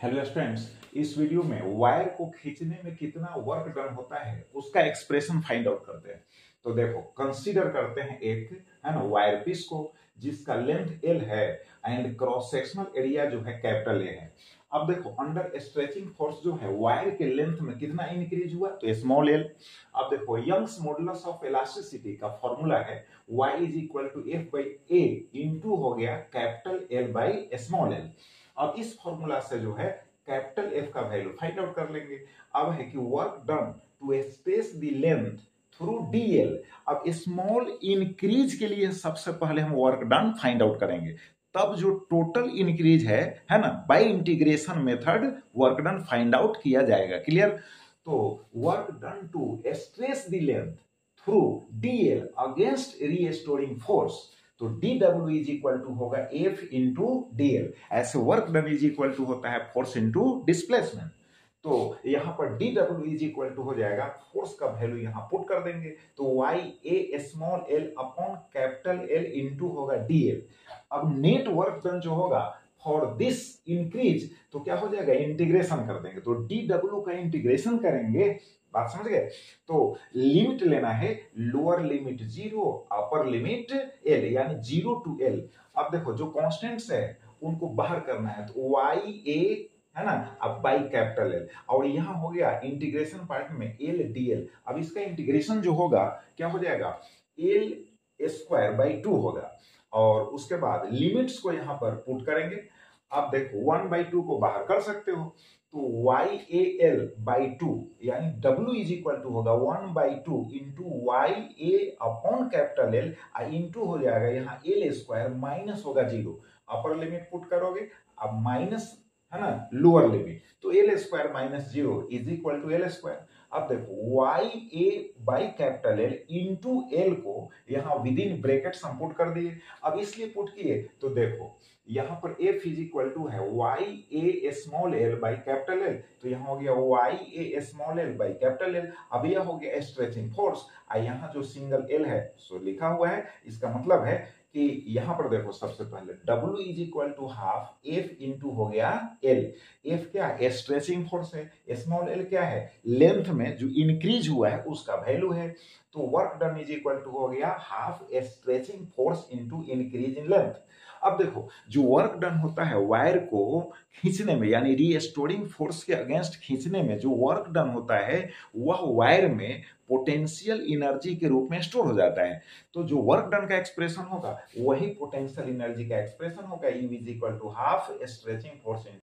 Hello students, इस video में wire को खींचने में कितना वर्क डन होता है उसका एक्सप्रेशन फाइंड आउट करते हैं। तो देखो, कंसीडर करते हैं एक है ना वायर पीस को जिसका लेंथ एल है एंड क्रॉस सेक्शनल एरिया जो है कैपिटल ए है। अब देखो, अंडर स्ट्रेचिंग फोर्स जो है वायर के लेंथ में कितना इंक्रीज हुआ, तो स्मॉल एल। अब देखो, यंग्स मॉडुलस ऑफ इलास्टिसिटी का फॉर्मूला है y is equal to F by A into हो गया capital L by small L. अब इस फॉर्मूला से जो है कैपिटल एफ का वैल्यू फाइंड आउट कर लेंगे। अब है कि work done to space the length through DL. अब स्मॉल इंक्रीज के लिए सबसे पहले हम वर्क डन फाइंड आउट करेंगे, तब जो टोटल इंक्रीज है ना, by integration method work done find out किया जाएगा। क्लियर? तो work done to stress the length through DL against restoring force, तो dw इज इक्वल टू होगा F इंटू डीएल। ऐसे work done is equal to होता है force into displacement. तो यहां पर dw इज इक्वल टू हो जाएगा, फोर्स का वैल्यू यहां पुट कर देंगे, तो y a small l upon capital L into होगा dl। अब नेट वर्क डन जो होगा फॉर दिस इंक्रीज, तो क्या हो जाएगा, इंटीग्रेशन कर देंगे, तो dw का इंटीग्रेशन करेंगे। बात समझ गए? तो लिमिट लेना है, lower limit 0, upper limit L, यानी 0 टू एल। अब देखो, जो कॉन्स्टेंट्स है उनको बाहर करना है, तो वाई ए है ना, अब बाई कैपिटल एल, और यहां हो गया इंटीग्रेशन पार्ट में एल डी एल। अब इसका इंटीग्रेशन जो होगा क्या हो जाएगा, एल स्क्वायर बाई 2 होगा, और उसके बाद लिमिट्स को यहां पर पुट करेंगे। अब देखो, 1/2 को बाहर कर सकते हो, तो वाई ए एल बाई 2, यानी W इज इक्वल टू होगा 1/2 इंटू वाई ए अपॉन कैपिटल एल, इंटू हो जाएगा यहाँ एल स्क्वायर, माइनस होगा 0, अपर लिमिट पुट करोगे, अब माइनस है ना लोअर लिमिट, तो L square minus 0 is equal to L square. अब देखो, Y A by capital L into L को यहाँ विद इन ब्रैकेट हम पुट कर दिए। अब इसलिए पुट किए, तो देखो यहाँ पर f इज इक्वल टू है Y A small L by capital L, तो यहाँ हो गया Y A small L by capital L. अब यह हो गया स्ट्रेचिंग फोर्स, यहाँ जो सिंगल एल है सो लिखा हुआ है, इसका मतलब है कि यहाँ पर देखो, सबसे पहले W is equal to half F into हो गया L। F क्या है, स्ट्रेचिंग फोर्स है, स्मॉल एल क्या है, लेंथ में जो इंक्रीज हुआ है उसका वैल्यू है, तो work done is equal to हो गया half stretching force into increase in length. अब देखो, जो वर्क डन होता है वायर को खींचने में, यानी रीस्टोरिंग फोर्स के अगेंस्ट खींचने में जो वर्क डन होता है, वह वायर में पोटेंशियल एनर्जी के रूप में स्टोर हो जाता है। तो जो वर्क डन का एक्सप्रेशन होगा वही पोटेंशियल एनर्जी का एक्सप्रेशन होगा, U is equal to half stretching force